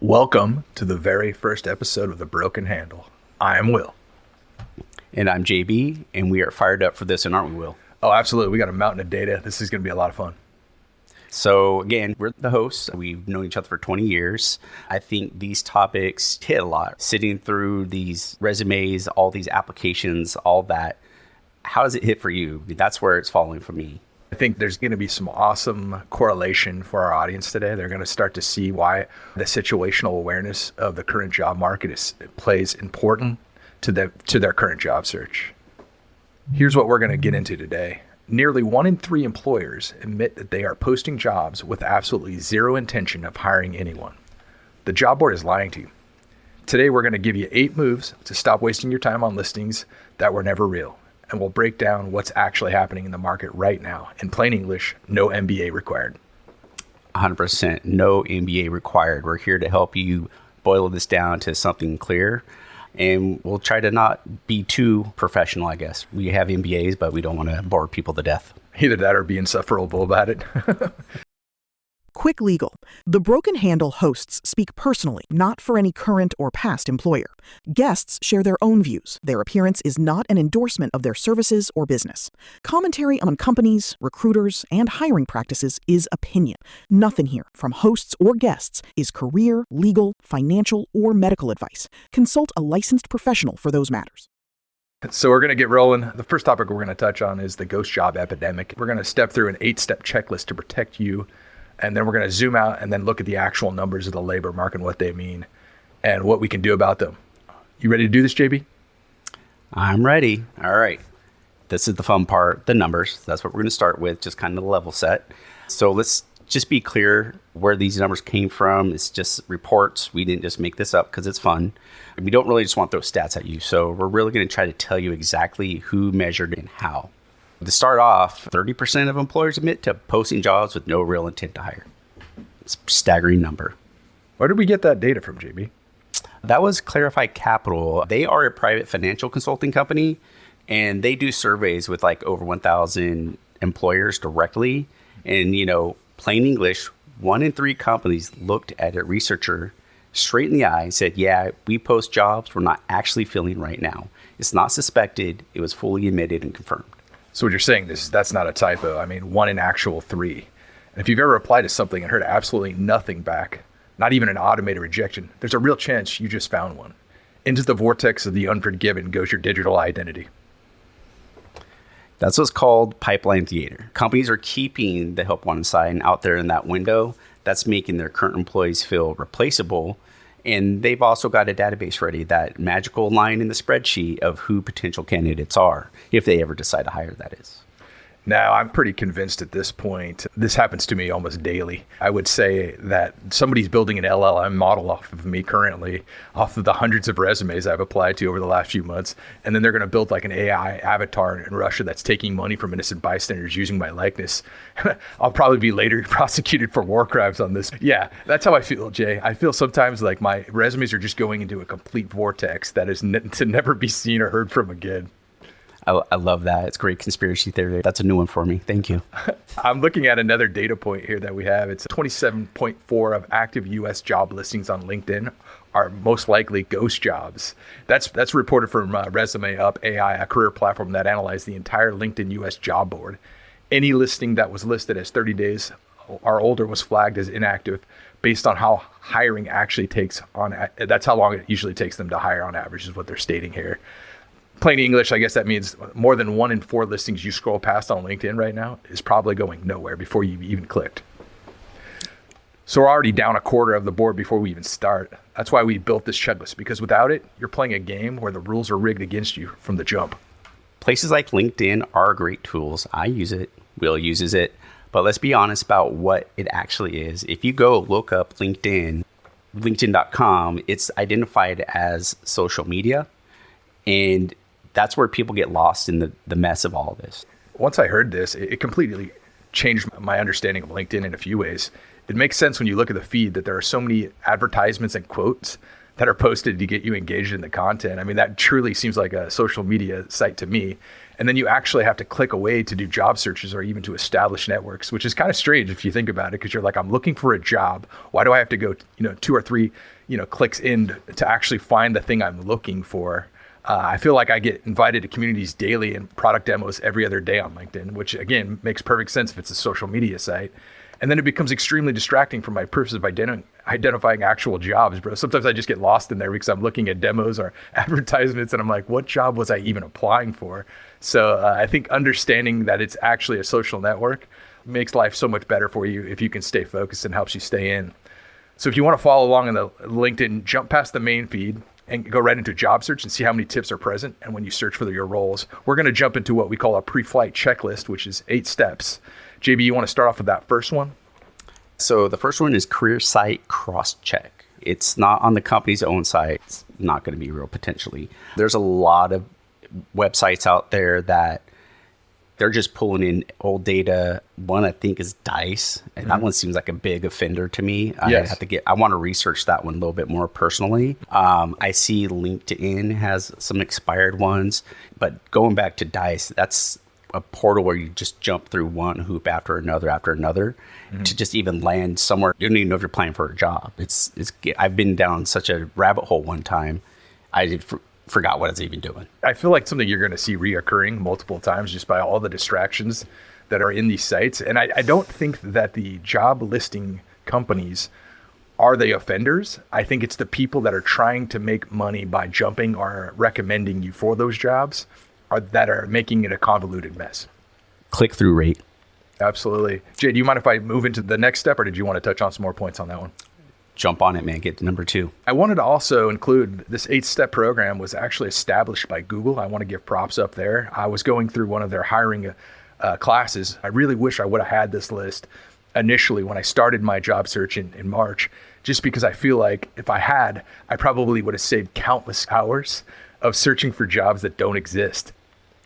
Welcome to the very first episode of The Broken Handle. I am Will. And I'm JB, and we are fired up for this, and aren't we, Will? Oh, absolutely. We got a mountain of data. This is going to be a lot of fun. So again, we're the hosts. We've known each other for 20 years. I think these topics hit a lot. Sitting through these resumes, all these applications, all that. How does it hit for you? That's where it's falling for me. I think there's going to be some awesome correlation for our audience today. They're going to start to see why the situational awareness of the current job market plays important to their current job search. Here's what we're going to get into today. Nearly 1 in 3 employers admit that they are posting jobs with absolutely zero intention of hiring anyone. The job board is lying to you. Today, we're going to give you 8 moves to stop wasting your time on listings that were never real. And we'll break down what's actually happening in the market right now. In plain English, no MBA required. 100% no MBA required. We're here to help you boil this down to something clear. And we'll try to not be too professional, I guess. We have MBAs, but we don't want to bore people to death. Either that or be insufferable about it. Quick Legal. The Broken Handle hosts speak personally, not for any current or past employer. Guests share their own views. Their appearance is not an endorsement of their services or business. Commentary on companies, recruiters, and hiring practices is opinion. Nothing here, from hosts or guests, is career, legal, financial, or medical advice. Consult a licensed professional for those matters. So we're going to get rolling. The first topic we're going to touch on is the ghost job epidemic. We're going to step through an 8-step checklist to protect you. And then we're going to zoom out and then look at the actual numbers of the labor market and what they mean and what we can do about them. You ready to do this, JB? I'm ready. All right. This is the fun part, the numbers. That's what we're going to start with, just kind of the level set. So let's just be clear where these numbers came from. It's just reports. We didn't just make this up because it's fun. We don't really just want those stats at you. So we're really going to try to tell you exactly who measured and how. To start off, 30% of employers admit to posting jobs with no real intent to hire. It's a staggering number. Where did we get that data from, JB? That was Clarify Capital. They are a private financial consulting company, and they do surveys with like over 1,000 employers directly. And, plain English, 1 in 3 companies looked at a researcher straight in the eye and said, yeah, we post jobs we're not actually filling right now. It's not suspected. It was fully admitted and confirmed. So what you're saying is that's not a typo. I mean, 1 in actual 3. And if you've ever applied to something and heard absolutely nothing back, not even an automated rejection, there's a real chance you just found one. Into the vortex of the unforgiven goes your digital identity. That's what's called pipeline theater. Companies are keeping the help wanted sign out there in that window. That's making their current employees feel replaceable. And they've also got a database ready, that magical line in the spreadsheet of who potential candidates are, if they ever decide to hire, that is. Now, I'm pretty convinced at this point, this happens to me almost daily. I would say that somebody's building an LLM model off of me currently, off of the hundreds of resumes I've applied to over the last few months. And then they're going to build like an AI avatar in Russia that's taking money from innocent bystanders using my likeness. I'll probably be later prosecuted for war crimes on this. Yeah, that's how I feel, Jay. I feel sometimes like my resumes are just going into a complete vortex that is to never be seen or heard from again. I love that. It's great conspiracy theory. That's a new one for me. Thank you. I'm looking at another data point here that we have. It's 27.4 of active U.S. job listings on LinkedIn are most likely ghost jobs. That's reported from Resume Up AI, a career platform that analyzed the entire LinkedIn U.S. job board. Any listing that was listed as 30 days or older was flagged as inactive based on how hiring actually takes on. That's how long it usually takes them to hire on average is what they're stating here. Plain English, I guess that means more than 1 in 4 listings you scroll past on LinkedIn right now is probably going nowhere before you even clicked. So we're already down a quarter of the board before we even start. That's why we built this checklist, because without it, you're playing a game where the rules are rigged against you from the jump. Places like LinkedIn are great tools. I use it. Will uses it. But let's be honest about what it actually is. If you go look up LinkedIn, LinkedIn.com, it's identified as social media. And that's where people get lost in the mess of all of this. Once I heard this, it completely changed my understanding of LinkedIn in a few ways. It makes sense when you look at the feed that there are so many advertisements and quotes that are posted to get you engaged in the content. I mean, that truly seems like a social media site to me. And then you actually have to click away to do job searches or even to establish networks, which is kind of strange if you think about it, because you're like, I'm looking for a job. Why do I have to go, 2 or 3, clicks in to actually find the thing I'm looking for? I feel like I get invited to communities daily and product demos every other day on LinkedIn, which again makes perfect sense if it's a social media site. And then it becomes extremely distracting from my purpose of identifying actual jobs, bro. Sometimes I just get lost in there because I'm looking at demos or advertisements and I'm like, what job was I even applying for? So I think understanding that it's actually a social network makes life so much better for you if you can stay focused and helps you stay in. So if you want to follow along in the LinkedIn, jump past the main feed and go right into job search and see how many tips are present. And when you search for your roles, we're going to jump into what we call a pre-flight checklist, which is 8 steps. JB, you want to start off with that first one? So the first one is career site cross-check. It's not on the company's own site. It's not going to be real potentially. There's a lot of websites out there that they're just pulling in old data. One I think is Dice, and that one seems like a big offender to me. Yes. I want to research that one a little bit more personally. I see LinkedIn has some expired ones, but going back to Dice, that's a portal where you just jump through one hoop after another to just even land somewhere. You don't even know if you're applying for a job. I've been down such a rabbit hole one time. I forgot what I was even doing. I feel like something you're going to see reoccurring multiple times just by all the distractions that are in these sites. And I don't think that the job listing companies are the offenders. I think it's the people that are trying to make money by jumping or recommending you for those jobs that are making it a convoluted mess. Click-through rate. Absolutely. Jay, do you mind if I move into the next step, or did you want to touch on some more points on that one? Jump on it, man. Get to number 2. I wanted to also include this 8-step program was actually established by Google. I want to give props up there. I was going through one of their hiring classes. I really wish I would have had this list initially when I started my job search in March, just because I feel like if I had, I probably would have saved countless hours of searching for jobs that don't exist.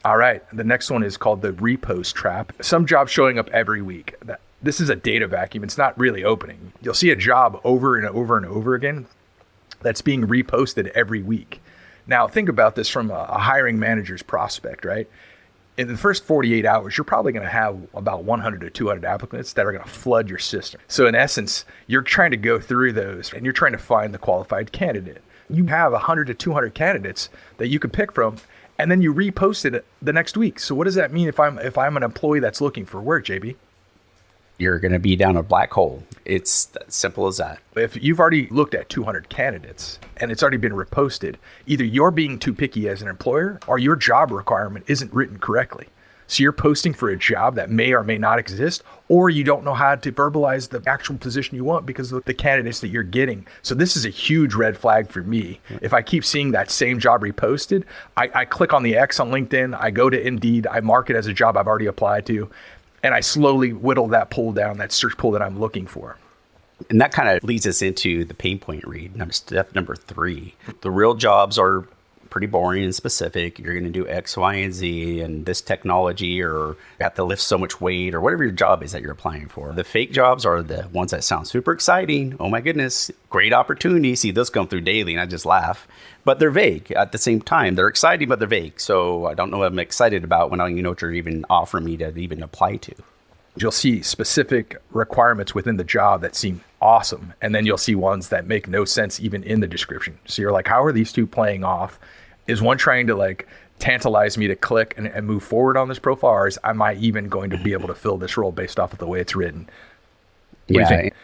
All right, the next one is called the repost trap. Some jobs showing up every week. This is a data vacuum. It's not really opening. You'll see a job over and over and over again that's being reposted every week. Now, think about this from a hiring manager's prospect, right? In the first 48 hours, you're probably going to have about 100 to 200 applicants that are going to flood your system. So in essence, you're trying to go through those and you're trying to find the qualified candidate. You have 100 to 200 candidates that you can pick from, and then you repost it the next week. So what does that mean if I'm an employee that's looking for work, JB? You're going to be down a black hole. It's as simple as that. If you've already looked at 200 candidates and it's already been reposted, either you're being too picky as an employer or your job requirement isn't written correctly. So you're posting for a job that may or may not exist, or you don't know how to verbalize the actual position you want because of the candidates that you're getting. So this is a huge red flag for me. If I keep seeing that same job reposted, I click on the X on LinkedIn, I go to Indeed, I mark it as a job I've already applied to, and I slowly whittle that pull down, that search pull that I'm looking for. And that kind of leads us into the pain point read. Step number 3. The real jobs are pretty boring and specific. You're going to do X, Y, and Z and this technology, or you have to lift so much weight, or whatever your job is that you're applying for. The fake jobs are the ones that sound super exciting. Oh my goodness, great opportunity. See, those come through daily and I just laugh. But they're vague at the same time. They're exciting, but they're vague. So I don't know what I'm excited about when I don't even know what you're even offering me to even apply to. You'll see specific requirements within the job that seem awesome. And then you'll see ones that make no sense even in the description. So you're like, how are these two playing off? Is one trying to tantalize me to click and move forward on this profile? Or am I even going to be able to fill this role based off of the way it's written? What do you think?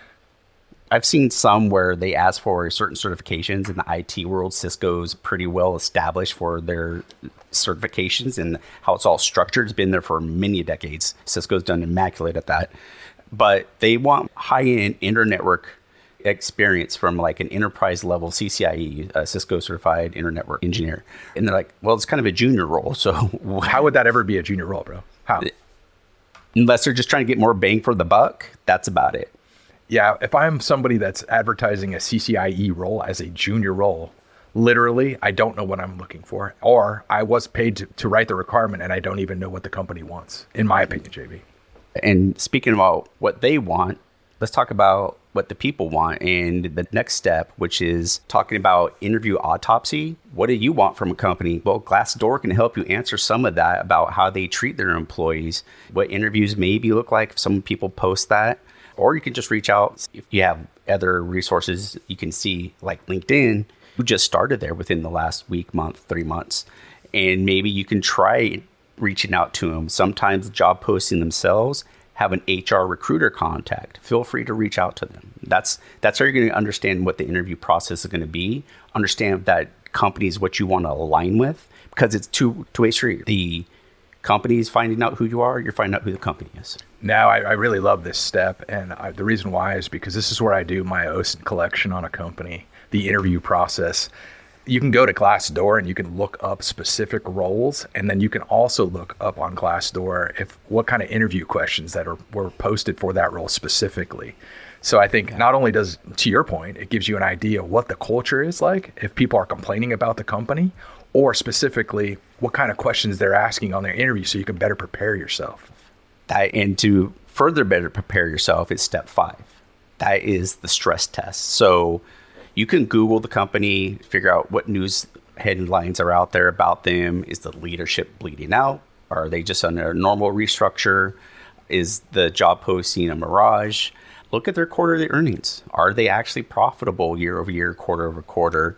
I've seen some where they ask for certain certifications in the IT world. Cisco's pretty well established for their certifications and how it's all structured. It's been there for many decades. Cisco's done immaculate at that. But they want high-end internetwork experience from an enterprise level CCIE, a Cisco certified internetwork engineer. And they're like, well, it's kind of a junior role. So how would that ever be a junior role, bro? How? Unless they're just trying to get more bang for the buck, that's about it. Yeah, if I'm somebody that's advertising a CCIE role as a junior role, literally, I don't know what I'm looking for. Or I was paid to write the requirement and I don't even know what the company wants, in my opinion, JB. And speaking about what they want, let's talk about what the people want. And the next step, which is talking about interview autopsy. What do you want from a company? Well, Glassdoor can help you answer some of that about how they treat their employees, what interviews maybe look like if some people post that. Or you can just reach out. If you have other resources you can see, like LinkedIn, who just started there within the last week, month, 3 months. And maybe you can try reaching out to them. Sometimes job posting themselves have an HR recruiter contact. Feel free to reach out to them. That's how you're going to understand what the interview process is going to be. Understand that company is what you want to align with, because it's two-way street. The company is finding out who you are. You're finding out who the company is. Now, I really love this step. And the reason why is because this is where I do my OSINT collection on a company, the interview process. You can go to Glassdoor and you can look up specific roles, and then you can also look up on Glassdoor what kind of interview questions were posted for that role specifically. So I think not only does, to your point, it gives you an idea of what the culture is like if people are complaining about the company, or specifically what kind of questions they're asking on their interview, so you can better prepare yourself. And to further better prepare yourself is step 5. That is the stress test. So you can Google the company, figure out what news headlines are out there about them. Is the leadership bleeding out? Are they just under a normal restructure? Is the job posting a mirage? Look at their quarterly earnings. Are they actually profitable year over year, quarter over quarter?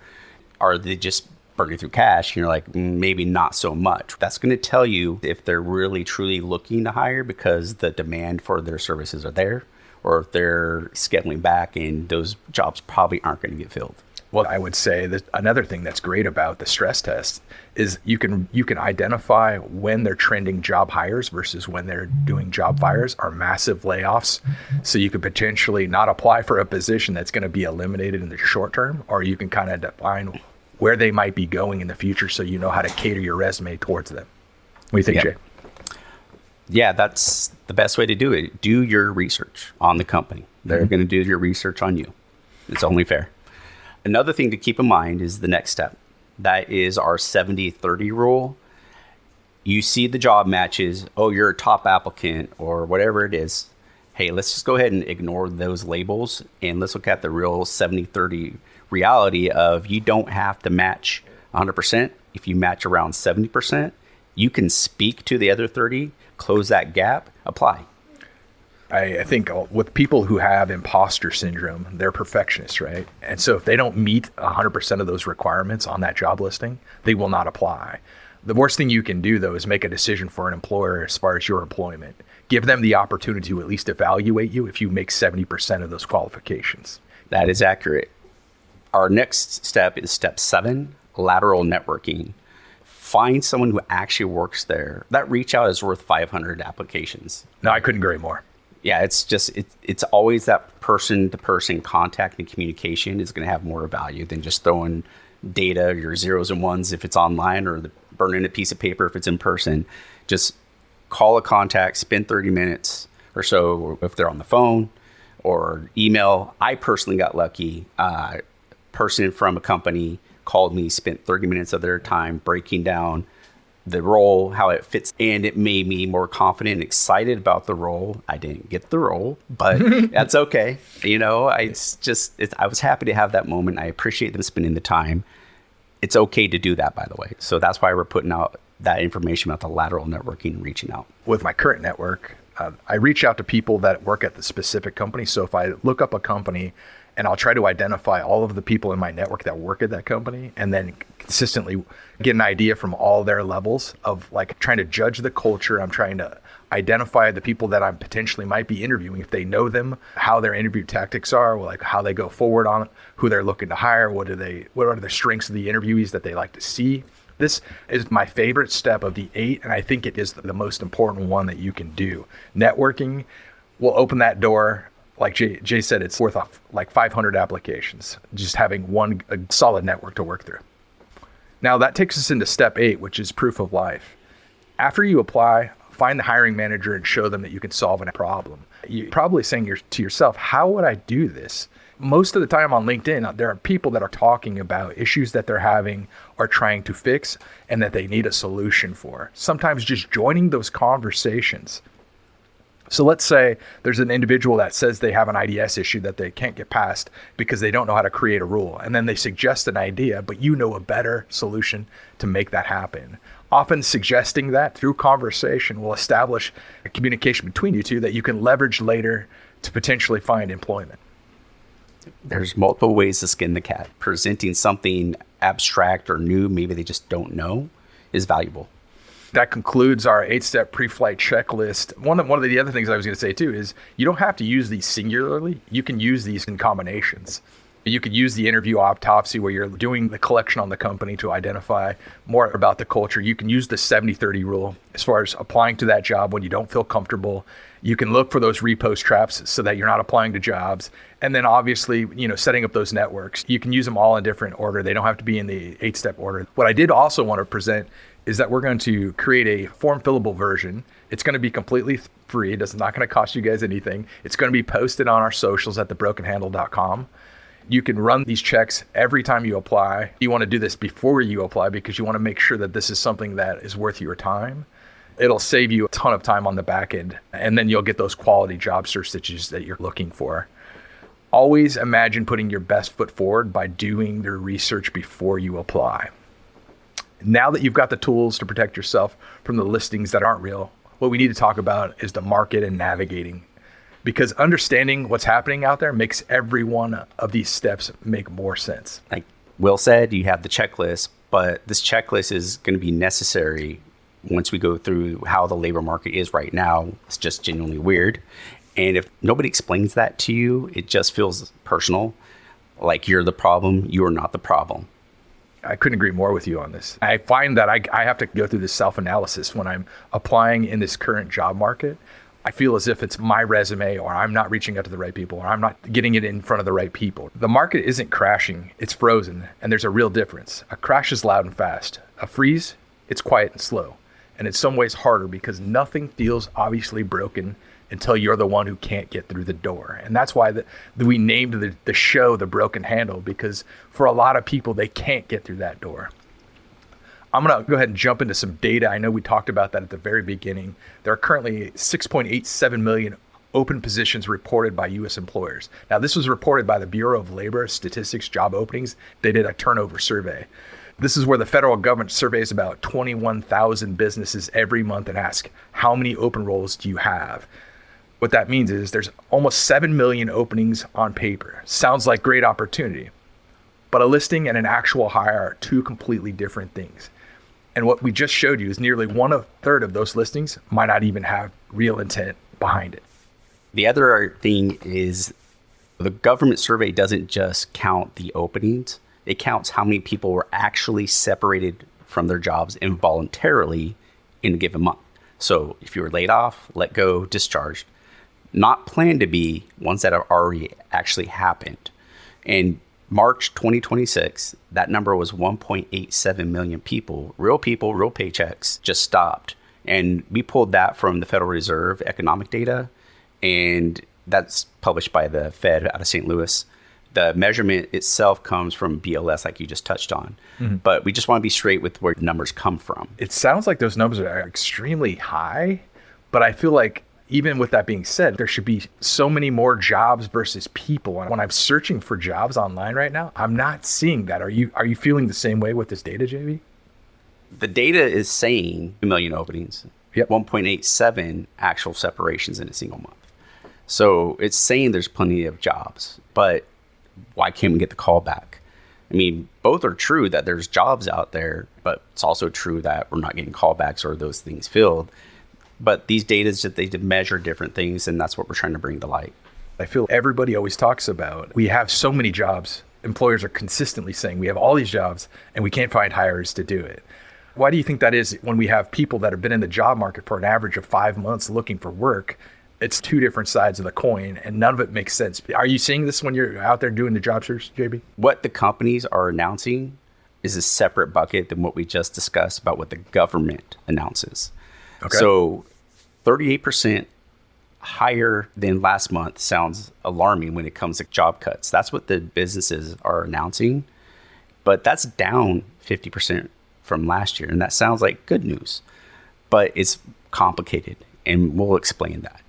Are they just burning through cash? And you're like, maybe not so much. That's going to tell you if they're really, truly looking to hire because the demand for their services are there, or if they're scheduling back and those jobs probably aren't going to get filled. Well, I would say that another thing that's great about the stress test is you can identify when they're trending job hires versus when they're doing job fires or massive layoffs. So you could potentially not apply for a position that's going to be eliminated in the short term, or you can kind of define where they might be going in the future so you know how to cater your resume towards them. What do you think, Jay? Yeah, that's the best way to do it. Do your research on the company. They're going to do your research on you. It's only fair. Another thing to keep in mind is the next step. That is our 70-30 rule. You see the job matches. Oh, you're a top applicant or whatever it is. Hey, let's just go ahead and ignore those labels and let's look at the real 70-30 reality of you don't have to match 100%. If you match around 70%, you can speak to the other 30, close that gap, apply. I think with people who have imposter syndrome, they're perfectionists, right? And so if they don't meet 100% of those requirements on that job listing, they will not apply. The worst thing you can do, though, is make a decision for an employer as far as your employment. Give them the opportunity to at least evaluate you if you make 70% of those qualifications. That is accurate. Our next step is step 7, lateral networking. Find someone who actually works there. That reach out is worth 500 applications. No, I couldn't agree more. Yeah, it's always that person-to-person contact and communication is going to have more value than just throwing data, your zeros and ones if it's online, or burning a piece of paper if it's in person. Just call a contact, spend 30 minutes or so if they're on the phone, or email. I personally got lucky. Person from a company called me, spent 30 minutes of their time breaking down the role, how it fits, and it made me more confident and excited about the role. I didn't get the role, but that's okay. You know, I was happy to have that moment. I appreciate them spending the time. It's okay to do that, by the way. So that's why we're putting out that information about the lateral networking and reaching out. With my current network, I reach out to people that work at the specific company. So if I look up a company, and I'll try to identify all of the people in my network that work at that company, and then consistently get an idea from all their levels of like trying to judge the culture. I'm trying to identify the people that I potentially might be interviewing, if they know them, how their interview tactics are, like how they go forward on it, who they're looking to hire, what are the strengths of the interviewees that they like to see. This is my favorite step of the 8, and I think it is the most important one that you can do. Networking will open that door. Like Jay said, it's worth like 500 applications, just having a solid network to work through. Now that takes us into step 8, which is proof of life. After you apply, find the hiring manager and show them that you can solve a problem. You're probably saying to yourself, how would I do this? Most of the time on LinkedIn, there are people that are talking about issues that they're having or trying to fix and that they need a solution for. Sometimes just joining those conversations So let's say there's an individual that says they have an IDS issue that they can't get past because they don't know how to create a rule. And then they suggest an idea, but you know a better solution to make that happen. Often suggesting that through conversation will establish a communication between you two that you can leverage later to potentially find employment. There's multiple ways to skin the cat. Presenting something abstract or new, maybe they just don't know, is valuable. That concludes our 8-step pre-flight checklist. One of the other things I was going to say too is you don't have to use these singularly. You can use these in combinations. You could use the interview autopsy where you're doing the collection on the company to identify more about the culture. You can use the 70-30 rule as far as applying to that job when you don't feel comfortable. You can look for those repost traps so that you're not applying to jobs. And then obviously, setting up those networks. You can use them all in different order. They don't have to be in the 8-step order. What I did also want to present is that we're going to create a form fillable version. It's going to be completely free. It's not going to cost you guys anything. It's going to be posted on our socials at thebrokenhandle.com. You can run these checks every time you apply. You want to do this before you apply because you want to make sure that this is something that is worth your time. It'll save you a ton of time on the back end, and then you'll get those quality job search stitches that you're looking for. Always imagine putting your best foot forward by doing the research before you apply. Now that you've got the tools to protect yourself from the listings that aren't real, what we need to talk about is the market and navigating. Because understanding what's happening out there makes every one of these steps make more sense. Like Will said, you have the checklist, but this checklist is going to be necessary once we go through how the labor market is right now. It's just genuinely weird. And if nobody explains that to you, it just feels personal, like you're the problem, you are not the problem. I couldn't agree more with you on this. I find that I have to go through this self-analysis when I'm applying in this current job market. I feel as if it's my resume, or I'm not reaching out to the right people, or I'm not getting it in front of the right people. The market isn't crashing, it's frozen, and there's a real difference. A crash is loud and fast. A freeze, it's quiet and slow. And in some ways harder because nothing feels obviously broken until you're the one who can't get through the door. And that's why we named the show The Broken Handle, because for a lot of people, they can't get through that door. I'm going to go ahead and jump into some data. I know we talked about that at the very beginning. There are currently 6.87 million open positions reported by U.S. employers. Now, this was reported by the Bureau of Labor Statistics Job Openings. They did a turnover survey. This is where the federal government surveys about 21,000 businesses every month and asks, how many open roles do you have? What that means is there's almost 7 million openings on paper. Sounds like great opportunity. But a listing and an actual hire are two completely different things. And what we just showed you is nearly 1/3 of those listings might not even have real intent behind it. The other thing is the government survey doesn't just count the openings. It counts how many people were actually separated from their jobs involuntarily in a given month. So if you were laid off, let go, discharged, not planned to be, ones that have already actually happened. In March 2026, that number was 1.87 million people, real paychecks, just stopped. And we pulled that from the Federal Reserve economic data, and that's published by the Fed out of St. Louis. The measurement itself comes from BLS, like you just touched on. Mm-hmm. But we just want to be straight with where the numbers come from. It sounds like those numbers are extremely high, but I feel like even with that being said, there should be so many more jobs versus people. And when I'm searching for jobs online right now, I'm not seeing that. Are you feeling the same way with this data, JB? The data is saying 2 million openings, yep. 1.87 actual separations in a single month. So it's saying there's plenty of jobs, but why can't we get the call back? I mean, both are true that there's jobs out there, but it's also true that we're not getting callbacks or those things filled. But these data is that they measure different things, and that's what we're trying to bring to light. I feel everybody always talks about, we have so many jobs. Employers are consistently saying we have all these jobs and we can't find hires to do it. Why do you think that is when we have people that have been in the job market for an average of 5 months looking for work? It's two different sides of the coin, and none of it makes sense. Are you seeing this when you're out there doing the job search, JB? What the companies are announcing is a separate bucket than what we just discussed about what the government announces. Okay. So 38% higher than last month sounds alarming when it comes to job cuts. That's what the businesses are announcing, but that's down 50% from last year. And that sounds like good news, but it's complicated, and we'll explain that.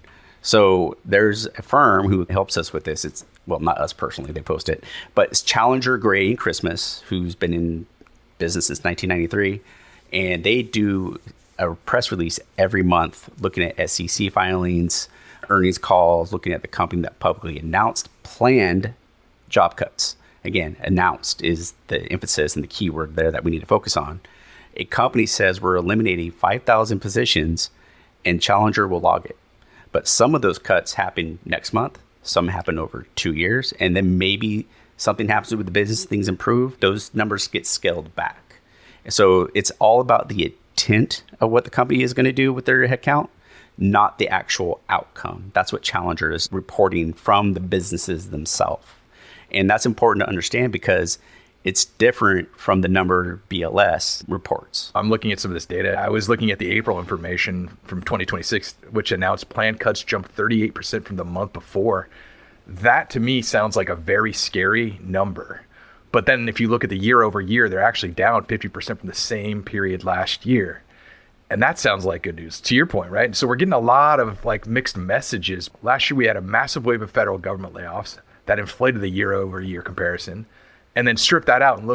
So there's a firm who helps us with this. It's, well, not us personally, they post it, but it's Challenger, Gray and Christmas, who's been in business since 1993. And they do a press release every month looking at SEC filings, earnings calls, looking at the company that publicly announced planned job cuts. Again, announced is the emphasis and the keyword there that we need to focus on. A company says we're eliminating 5,000 positions and Challenger will log it. But some of those cuts happen next month, some happen over 2 years, and then maybe something happens with the business, things improve, those numbers get scaled back. So it's all about the intent of what the company is going to do with their headcount, not the actual outcome. That's what Challenger is reporting from the businesses themselves. And that's important to understand because it's different from the number BLS reports. I'm looking at some of this data. I was looking at the April information from 2026, which announced planned cuts jumped 38% from the month before. That to me sounds like a very scary number. But then if you look at the year over year, they're actually down 50% from the same period last year. And that sounds like good news, to your point, right? So we're getting a lot of like mixed messages. Last year, we had a massive wave of federal government layoffs that inflated the year over year comparison. And then strip that out and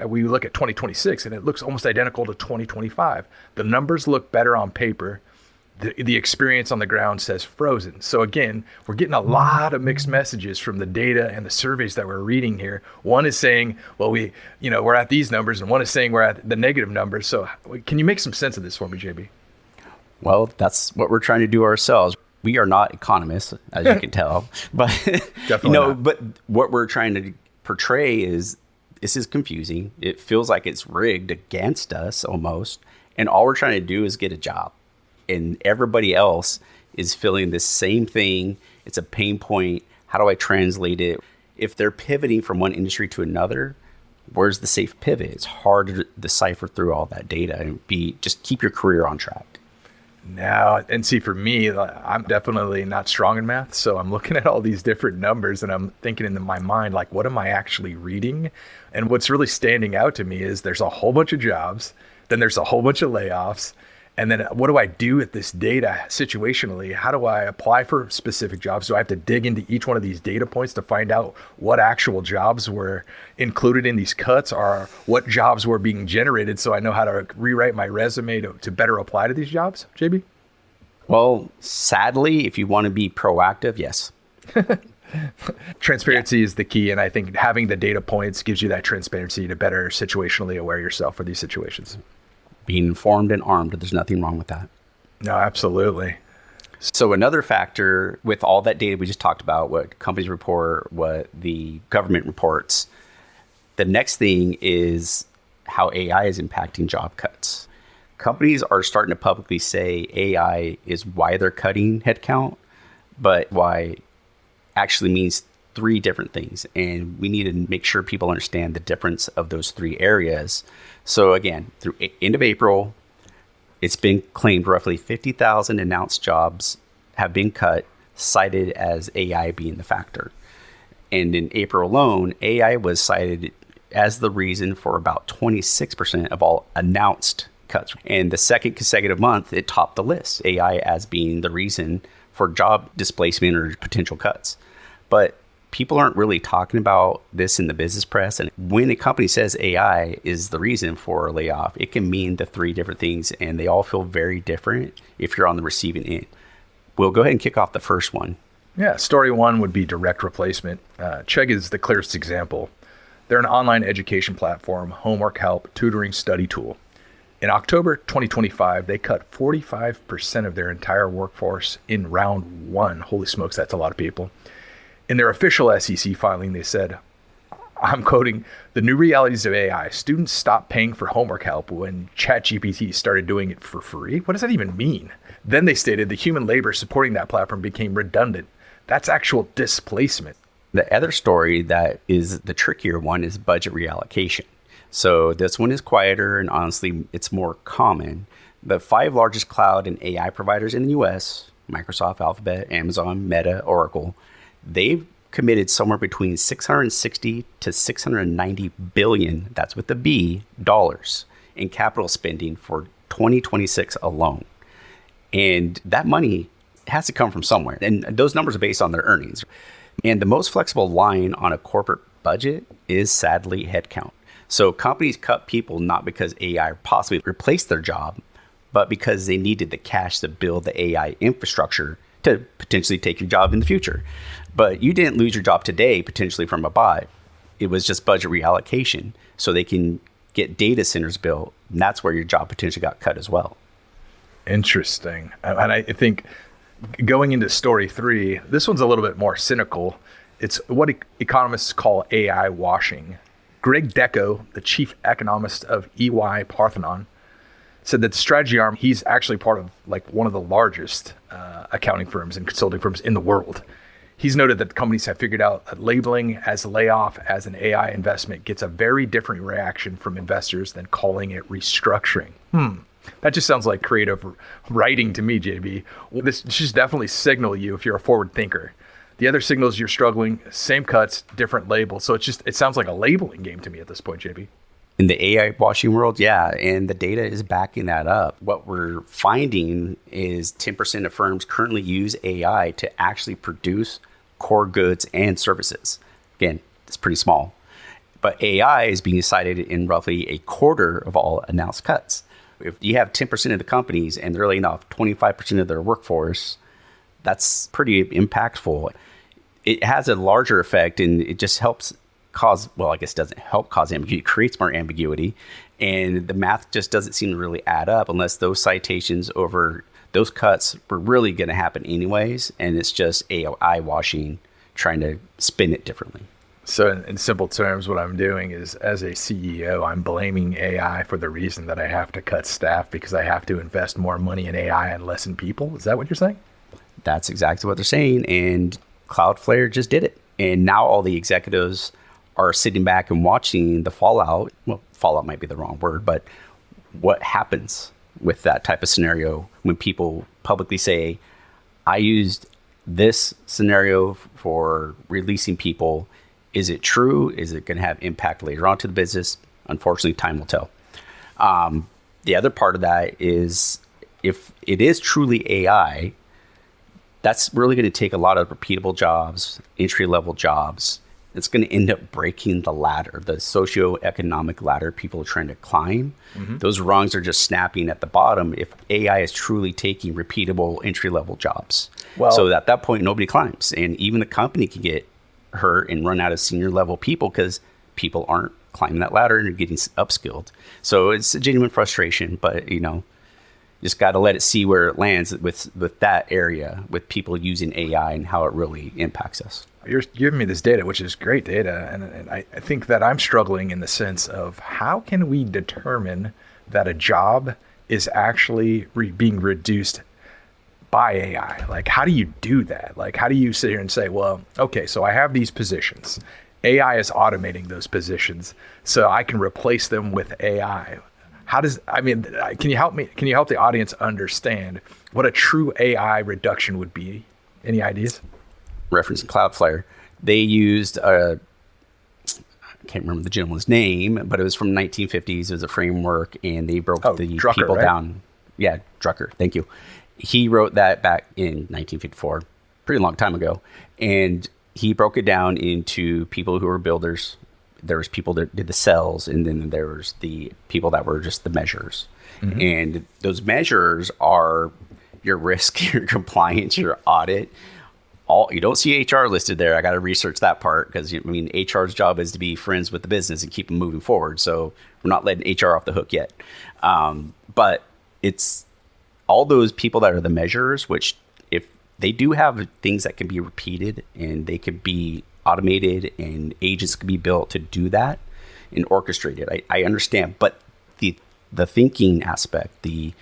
we look at 2026 and it looks almost identical to 2025. The numbers look better on paper. The experience on the ground says frozen. So again, we're getting a lot of mixed messages from the data and the surveys that we're reading here. One is saying, well, we're at these numbers, and one is saying we're at the negative numbers. So can you make some sense of this for me, JB? Well, that's what we're trying to do ourselves. We are not economists, as you can tell, but Definitely not. But what we're trying to portray is this is confusing. It feels like it's rigged against us almost. And all we're trying to do is get a job. And everybody else is feeling the same thing. It's a pain point. How do I translate it? If they're pivoting from one industry to another, where's the safe pivot? It's hard to decipher through all that data and just keep your career on track. Now, and see, for me, I'm definitely not strong in math. So I'm looking at all these different numbers and I'm thinking in my mind, like, what am I actually reading? And what's really standing out to me is there's a whole bunch of jobs, then there's a whole bunch of layoffs. And then what do I do with this data situationally? How do I apply for specific jobs? Do I have to dig into each one of these data points to find out what actual jobs were included in these cuts, or what jobs were being generated, so I know how to rewrite my resume to better apply to these jobs, JB? Well, sadly, if you want to be proactive, yes. Transparency is the key. And I think having the data points gives you that transparency to better situationally aware yourself for these situations. Being informed and armed, there's nothing wrong with that. No, absolutely. So another factor with all that data we just talked about, what companies report, what the government reports, the next thing is how AI is impacting job cuts. Companies are starting to publicly say AI is why they're cutting headcount, but why actually means three different things. And we need to make sure people understand the difference of those three areas. So again, through end of April, it's been claimed roughly 50,000 announced jobs have been cut, cited as AI being the factor. And in April alone, AI was cited as the reason for about 26% of all announced cuts. And the second consecutive month, it topped the list, AI as being the reason for job displacement or potential cuts. But people aren't really talking about this in the business press. And when a company says AI is the reason for a layoff, it can mean the three different things, and they all feel very different if you're on the receiving end. We'll go ahead and kick off the first one. Yeah, story one would be direct replacement. Chegg is the clearest example. They're an online education platform, homework help, tutoring, study tool. In October 2025, they cut 45% of their entire workforce in round one. Holy smokes, that's a lot of people. In their official SEC filing, they said, I'm quoting, "The new realities of AI. Students stopped paying for homework help when ChatGPT started doing it for free." What does that even mean? Then they stated the human labor supporting that platform became redundant. That's actual displacement. The other story that is the trickier one is budget reallocation. So this one is quieter, and honestly, it's more common. The 5 largest cloud and AI providers in the US, Microsoft, Alphabet, Amazon, Meta, Oracle, they've committed somewhere between 660 to 690 billion, that's with the B, dollars in capital spending for 2026 alone. And that money has to come from somewhere. And those numbers are based on their earnings. And the most flexible line on a corporate budget is sadly headcount. So companies cut people not because AI possibly replaced their job, but because they needed the cash to build the AI infrastructure to potentially take your job in the future. But you didn't lose your job today, potentially from a bot. It was just budget reallocation so they can get data centers built. And that's where your job potentially got cut as well. Interesting. And I think going into story 3, this one's a little bit more cynical. It's what economists call AI washing. Greg Deco, the chief economist of EY Parthenon, said that the strategy arm, he's actually part of like one of the largest accounting firms and consulting firms in the world. He's noted that companies have figured out that labeling as a layoff as an AI investment gets a very different reaction from investors than calling it restructuring. That just sounds like creative writing to me, JB. Well, this should definitely signal you if you're a forward thinker. The other signals you're struggling, same cuts, different labels. So it sounds like a labeling game to me at this point, JB. In the AI washing world, yeah, and the data is backing that up. What we're finding is 10% of firms currently use AI to actually produce core goods and services. Again, it's pretty small. But AI is being cited in roughly a quarter of all announced cuts. If you have 10% of the companies and they're laying off 25% of their workforce, that's pretty impactful. It has a larger effect, and it just helps cause, well, I guess it doesn't help cause ambiguity, it creates more ambiguity. And the math just doesn't seem to really add up unless those citations over those cuts were really going to happen anyways. And it's just AI washing, trying to spin it differently. So in simple terms, what I'm doing is, as a CEO, I'm blaming AI for the reason that I have to cut staff because I have to invest more money in AI and less in people. Is that what you're saying? That's exactly what they're saying. And Cloudflare just did it. And now all the executives are sitting back and watching the fallout. Well, fallout might be the wrong word, but what happens with that type of scenario when people publicly say, I used this scenario for releasing people. Is it true? Is it going to have impact later on to the business? Unfortunately, time will tell. The other part of that is if it is truly AI, that's really going to take a lot of repeatable jobs, entry-level jobs. It's going to end up breaking the ladder, the socioeconomic ladder people are trying to climb. Those rungs are just snapping at the bottom if AI is truly taking repeatable entry-level jobs. Well, so at that point, nobody climbs. And even the company can get hurt and run out of senior level people because people aren't climbing that ladder and getting upskilled. So it's a genuine frustration, but just got to let it see where it lands with that area, with people using AI and how it really impacts us. You're giving me this data, which is great data. And I think that I'm struggling in the sense of how can we determine that a job is actually being reduced by AI? Like, how do you do that? Like, how do you sit here and say, well, okay, so I have these positions. AI is automating those positions, so I can replace them with AI. Can you help me? Can you help the audience understand what a true AI reduction would be? Any ideas? Referencing Cloudflare, they used I can't remember the gentleman's name, but it was from 1950s. It was a framework, and they broke the Drucker, people right? down. Yeah, Drucker. Thank you. He wrote that back in 1954, pretty long time ago, and he broke it down into people who were builders. There was people that did the cells, and then there was the people that were just the measures. And those measures are your risk, your compliance, your audit. You don't see HR listed there. I got to research that part because HR's job is to be friends with the business and keep them moving forward. So we're not letting HR off the hook yet. But it's all those people that are the measures, which if they do have things that can be repeated and they could be automated and agents can be built to do that and orchestrated. I understand, but the thinking aspect, the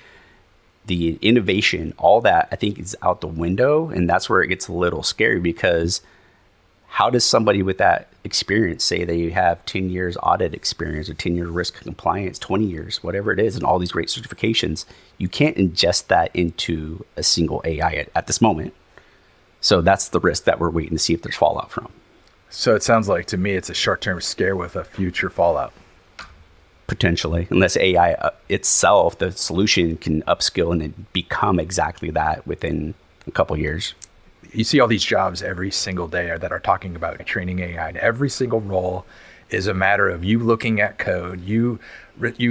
innovation, all that I think is out the window. And that's where it gets a little scary because how does somebody with that experience say they have 10 years audit experience or 10 year risk compliance, 20 years, whatever it is, and all these great certifications? You can't ingest that into a single AI at this moment. So that's the risk that we're waiting to see if there's fallout from. So it sounds like to me it's a short-term scare with a future fallout. Potentially, unless AI itself, the solution can upskill and then become exactly that within a couple of years. You see all these jobs every single day that are talking about training AI, and every single role is a matter of you looking at code, you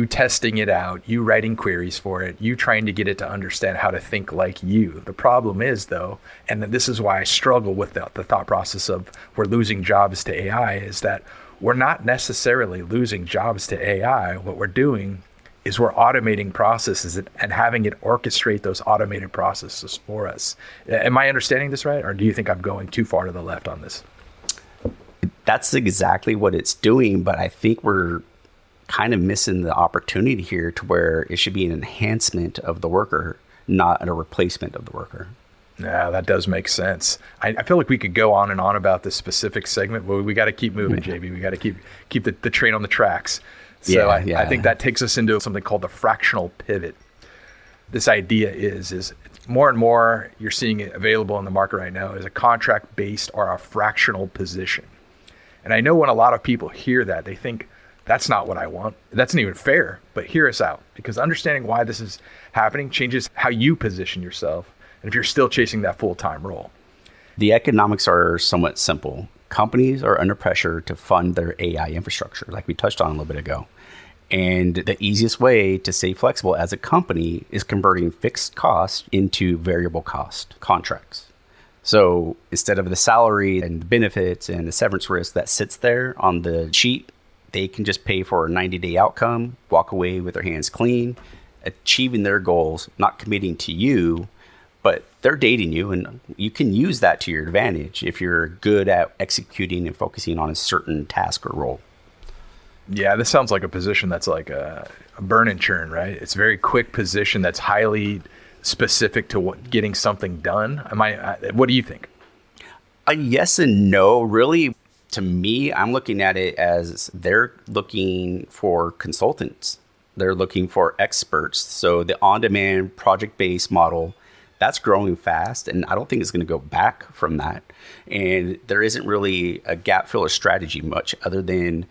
testing it out, you writing queries for it, you trying to get it to understand how to think like you. The problem is, though, and this is why I struggle with the thought process of we're losing jobs to AI, is that we're not necessarily losing jobs to AI. What we're doing is we're automating processes and having it orchestrate those automated processes for us. Am I understanding this right? Or do you think I'm going too far to the left on this? That's exactly what it's doing, but I think we're kind of missing the opportunity here to where it should be an enhancement of the worker, not a replacement of the worker. Yeah, that does make sense. I feel like we could go on and on about this specific segment, but we got to keep moving, JB. We got to keep the train on the tracks. So I think that takes us into something called the fractional pivot. This idea is more and more you're seeing it available in the market right now is a contract-based or a fractional position. And I know when a lot of people hear that, they think, that's not what I want. That's not even fair, but hear us out, because understanding why this is happening changes how you position yourself, and if you're still chasing that full-time role. The economics are somewhat simple. Companies are under pressure to fund their AI infrastructure, like we touched on a little bit ago. And the easiest way to stay flexible as a company is converting fixed costs into variable cost contracts. So instead of the salary and the benefits and the severance risk that sits there on the sheet, they can just pay for a 90-day outcome, walk away with their hands clean, achieving their goals, not committing to you, but they're dating you, and you can use that to your advantage if you're good at executing and focusing on a certain task or role. Yeah, this sounds like a position that's like a burn and churn, right? It's a very quick position that's highly specific to getting something done. What do you think? Yes and no. Really, to me, I'm looking at it as they're looking for consultants. They're looking for experts. So the on-demand project-based model, that's growing fast, and I don't think it's going to go back from that. And there isn't really a gap filler strategy much other than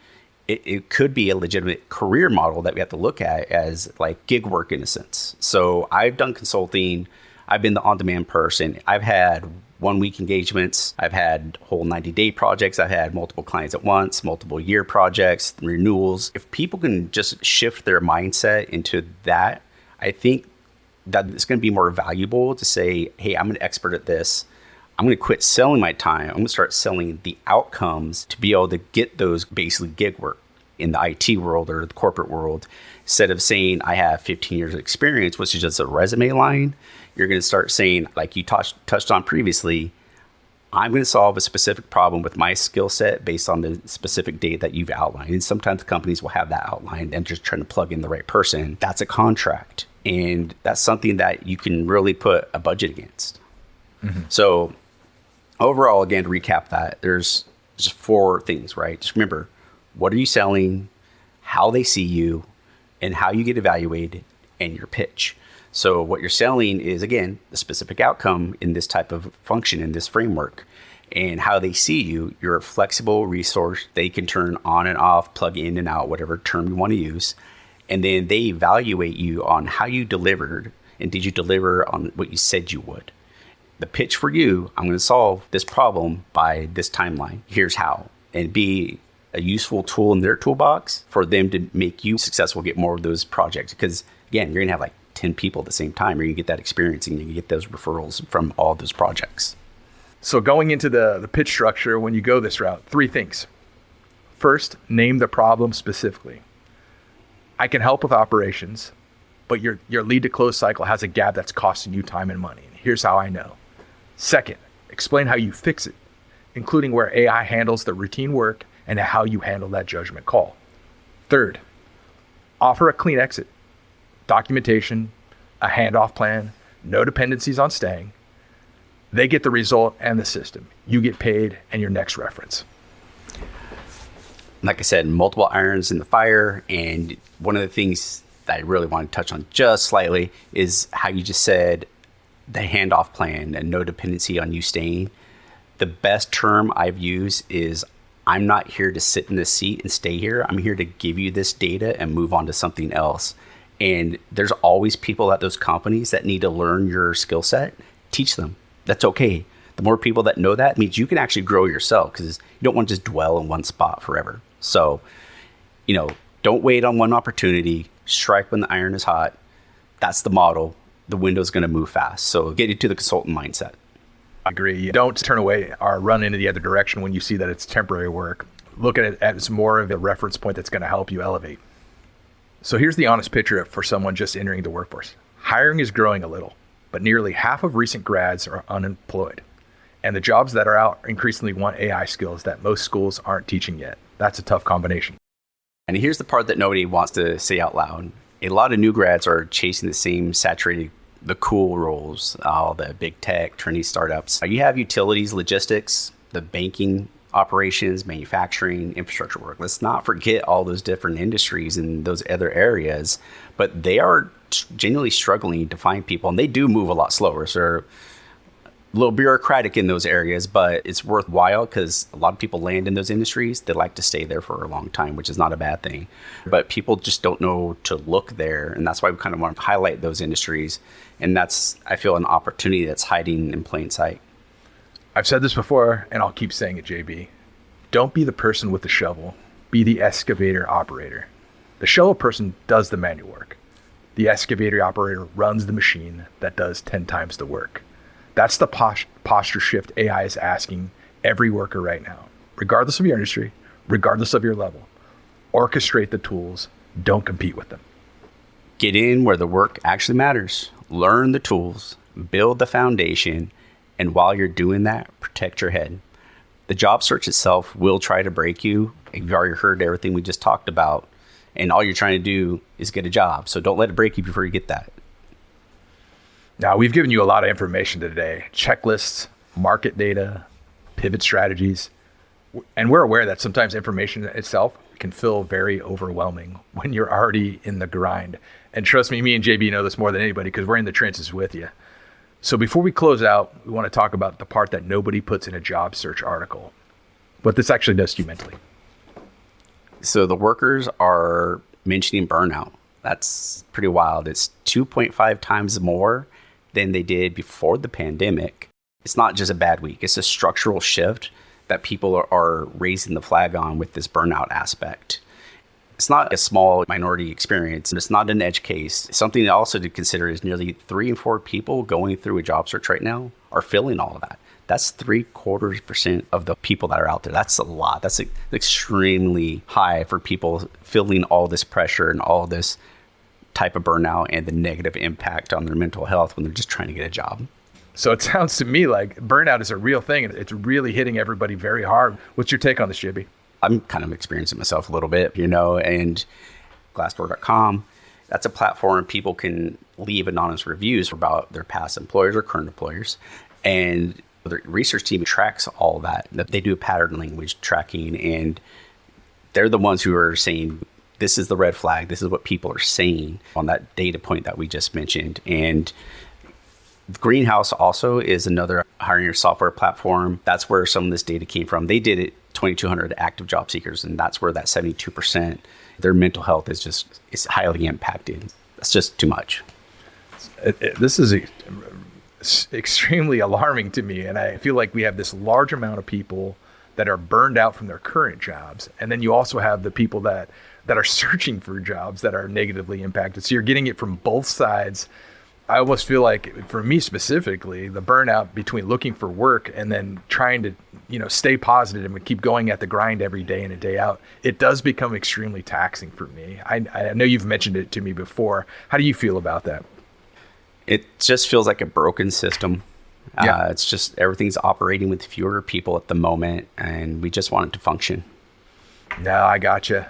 it could be a legitimate career model that we have to look at as like gig work in a sense. So I've done consulting. I've been the on-demand person. I've had 1-week engagements. I've had whole 90-day projects. I've had multiple clients at once, multiple year projects, renewals. If people can just shift their mindset into that, I think that it's going to be more valuable to say, hey, I'm an expert at this. I'm going to quit selling my time. I'm going to start selling the outcomes to be able to get those basically gig work in the IT world or the corporate world. Instead of saying I have 15 years of experience, which is just a resume line, you're going to start saying, like you touched on previously, I'm going to solve a specific problem with my skill set based on the specific data that you've outlined. And sometimes companies will have that outlined and just trying to plug in the right person. That's a contract. And that's something that you can really put a budget against. Mm-hmm. So overall, again, to recap that, there's just 4 things, right? Just remember, what are you selling, how they see you, and how you get evaluated, and your pitch. So what you're selling is, again, the specific outcome in this type of function, in this framework. And how they see you, you're a flexible resource they can turn on and off, plug in and out, whatever term you want to use. And then they evaluate you on how you delivered, and did you deliver on what you said you would. The pitch for you, I'm going to solve this problem by this timeline. Here's how. And be a useful tool in their toolbox for them to make you successful, get more of those projects. Because again, you're going to have like 10 people at the same time. You're going to get that experience and you can get those referrals from all those projects. So going into the pitch structure, when you go this route, 3 things. First, name the problem specifically. I can help with operations, but your lead to close cycle has a gap that's costing you time and money. And here's how I know. Second, explain how you fix it, including where AI handles the routine work and how you handle that judgment call. Third, offer a clean exit, documentation, a handoff plan, no dependencies on staying. They get the result and the system. You get paid and your next reference. Like I said, multiple irons in the fire. And one of the things that I really want to touch on just slightly is how you just said the handoff plan and no dependency on you staying. The best term I've used is, I'm not here to sit in this seat and stay here. I'm here to give you this data and move on to something else. And there's always people at those companies that need to learn your skill set. Teach them. That's okay. The more people that know that means you can actually grow yourself, because you don't want to just dwell in one spot forever. So, don't wait on one opportunity. Strike when the iron is hot. That's the model. The window's going to move fast. So get into the consultant mindset. I agree. Don't turn away or run into the other direction when you see that it's temporary work. Look at it as more of a reference point that's going to help you elevate. So here's the honest picture for someone just entering the workforce. Hiring is growing a little, but nearly half of recent grads are unemployed. And the jobs that are out increasingly want AI skills that most schools aren't teaching yet. That's a tough combination. And here's the part that nobody wants to say out loud. A lot of new grads are chasing the same saturated, the cool roles, all the big tech, trendy startups. You have utilities, logistics, the banking operations, manufacturing, infrastructure work. Let's not forget all those different industries and those other areas, but they are genuinely struggling to find people, and they do move a lot slower. So they're a little bureaucratic in those areas, but it's worthwhile because a lot of people land in those industries. They like to stay there for a long time, which is not a bad thing. But people just don't know to look there. And that's why we kind of want to highlight those industries. And that's, I feel, an opportunity that's hiding in plain sight. I've said this before, and I'll keep saying it, JB. Don't be the person with the shovel. Be the excavator operator. The shovel person does the manual work. The excavator operator runs the machine that does 10 times the work. That's the posture shift AI is asking every worker right now, regardless of your industry, regardless of your level. Orchestrate the tools. Don't compete with them. Get in where the work actually matters. Learn the tools, build the foundation, and while you're doing that, protect your head. The job search itself will try to break you. You've already heard everything we just talked about, and all you're trying to do is get a job. So don't let it break you before you get that. Now, we've given you a lot of information today. Checklists, market data, pivot strategies. And we're aware that sometimes information itself can feel very overwhelming when you're already in the grind. And trust me and JB know this more than anybody because we're in the trenches with you. So before we close out, we want to talk about the part that nobody puts in a job search article, what this actually does to you mentally. So the workers are mentioning burnout. That's pretty wild. It's 2.5 times more than they did before the pandemic. It's not just a bad week. It's a structural shift that people are raising the flag on with this burnout aspect. It's not a small minority experience, and it's not an edge case. Something also to consider is nearly 3 in 4 people going through a job search right now are feeling all of that. That's 0.75% of the people that are out there. That's a lot. That's extremely high for people feeling all this pressure and all this type of burnout and the negative impact on their mental health when they're just trying to get a job. So it sounds to me like burnout is a real thing, and it's really hitting everybody very hard. What's your take on this, JB? I'm kind of experiencing myself a little bit, and Glassdoor.com, that's a platform people can leave anonymous reviews about their past employers or current employers. And the research team tracks all that. They do pattern language tracking, and they're the ones who are saying, this is the red flag. This is what people are saying on that data point that we just mentioned. And Greenhouse also is another hiring software platform. That's where some of this data came from. They did it 2,200 active job seekers, and that's where that 72%, their mental health is highly impacted. That's just too much. This is extremely alarming to me, and I feel like we have this large amount of people that are burned out from their current jobs, and then you also have the people that are searching for jobs that are negatively impacted. So you're getting it from both sides. I almost feel like, for me specifically, the burnout between looking for work and then trying to, stay positive and keep going at the grind every day in and day out, it does become extremely taxing for me. I know you've mentioned it to me before. How do you feel about that? It just feels like a broken system. Yeah. It's just everything's operating with fewer people at the moment, and we just want it to function. No, I gotcha.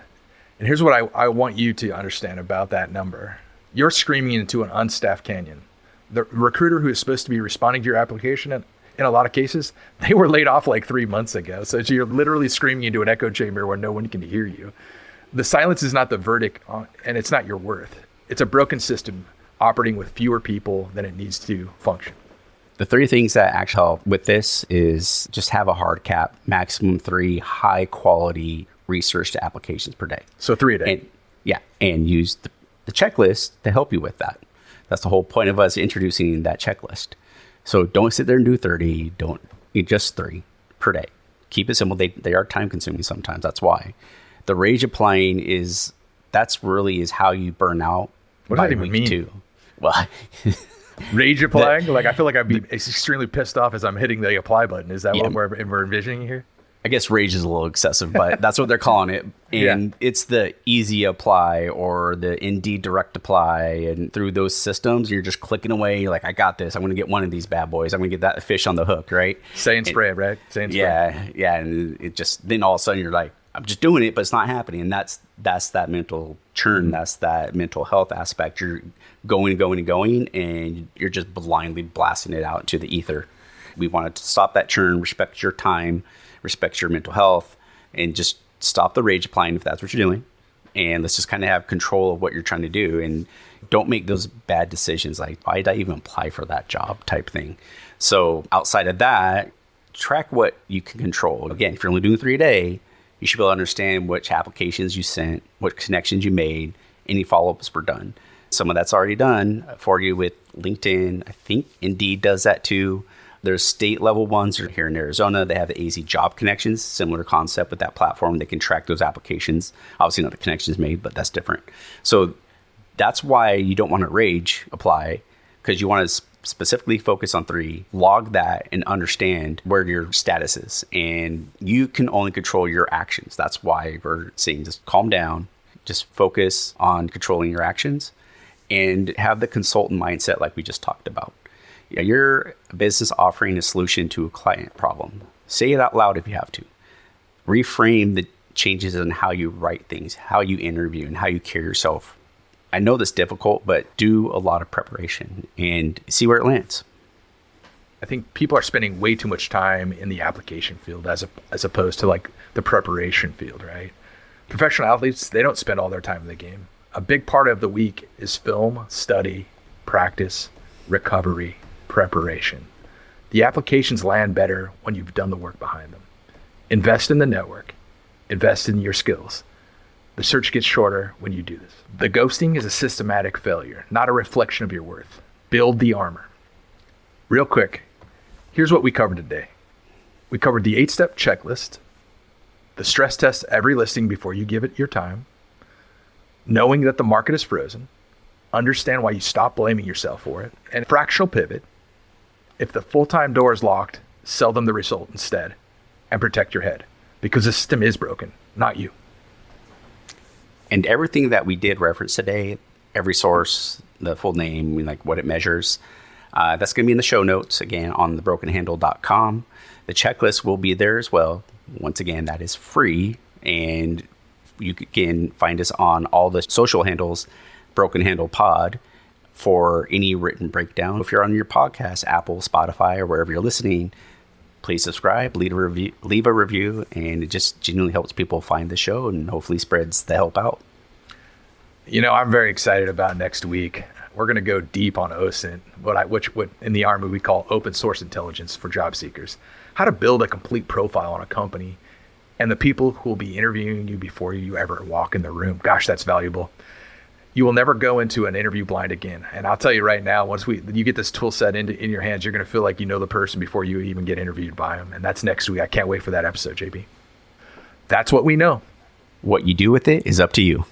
And here's what I want you to understand about that number. You're screaming into an unstaffed canyon. The recruiter who is supposed to be responding to your application, in a lot of cases, they were laid off like 3 months ago. So you're literally screaming into an echo chamber where no one can hear you. The silence is not the verdict, and it's not your worth. It's a broken system operating with fewer people than it needs to function. The 3 things that actually help with this is just have a hard cap, maximum 3 high quality researched applications per day. So 3 a day. And use the checklist to help you with that. That's the whole point of us introducing that checklist. So don't sit there and do 30. Don't eat just 3 per day. Keep it simple. They are time consuming sometimes. That's why. The rage applying is how you burn out. What does that even mean? 2. Well, rage applying? Like, I feel like I'd be extremely pissed off as I'm hitting the apply button. Is that what we're envisioning here? I guess rage is a little excessive, but that's what they're calling it. And it's the easy apply or the Indeed direct apply. And through those systems, you're just clicking away. You're like, I got this. I'm going to get one of these bad boys. I'm going to get that fish on the hook, right? Say and spray, right? Say and spray. Yeah. And it just, then all of a sudden you're like, I'm just doing it, but it's not happening. And that's that mental churn. That's that mental health aspect. You're going, and you're just blindly blasting it out into the ether. We wanted to stop that churn, respect your time, respect your mental health, and just stop the rage applying if that's what you're doing. And let's just kind of have control of what you're trying to do. And don't make those bad decisions like, why did I even apply for that job type thing? So outside of that, track what you can control. Again, if you're only doing 3 a day, you should be able to understand which applications you sent, what connections you made, any follow-ups were done. Some of that's already done for you with LinkedIn. I think Indeed does that too. There's state level ones here in Arizona. They have the AZ Job Connections, similar concept with that platform. They can track those applications. Obviously not the connections made, but that's different. So that's why you don't want to rage apply, because you want to specifically focus on 3, log that and understand where your status is. And you can only control your actions. That's why we're saying just calm down, just focus on controlling your actions and have the consultant mindset like we just talked about. You're a business offering a solution to a client problem. Say it out loud if you have to. Reframe the changes in how you write things, how you interview, and how you carry yourself. I know that's difficult, but do a lot of preparation and see where it lands. I think people are spending way too much time in the application field as opposed to like the preparation field, right? Professional athletes, they don't spend all their time in the game. A big part of the week is film, study, practice, recovery, preparation. The applications land better when you've done the work behind them. Invest in the network. Invest in your skills. The search gets shorter when you do this. The ghosting is a systematic failure, not a reflection of your worth. Build the armor. Real quick, here's what we covered today. We covered the 8-step checklist, the stress test every listing before you give it your time, knowing that the market is frozen, understand why you stop blaming yourself for it, and fractional pivot. If the full-time door is locked, sell them the result instead and protect your head, because the system is broken, not you. And everything that we did reference today, every source, the full name, like what it measures, that's going to be in the show notes, again, on thebrokenhandle.com. The checklist will be there as well. Once again, that is free, and you can find us on all the social handles, Broken Handle Pod, for any written breakdown. If you're on your podcast, Apple, Spotify, or wherever you're listening, please subscribe, leave a review, and it just genuinely helps people find the show and hopefully spreads the help out. I'm very excited about next week. We're going to go deep on OSINT, what in the Army we call open source intelligence for job seekers. How to build a complete profile on a company and the people who will be interviewing you before you ever walk in the room. Gosh, that's valuable. You will never go into an interview blind again. And I'll tell you right now, once you get this tool set in your hands, you're going to feel like you know the person before you even get interviewed by them. And that's next week. I can't wait for that episode, JB. That's what we know. What you do with it is up to you.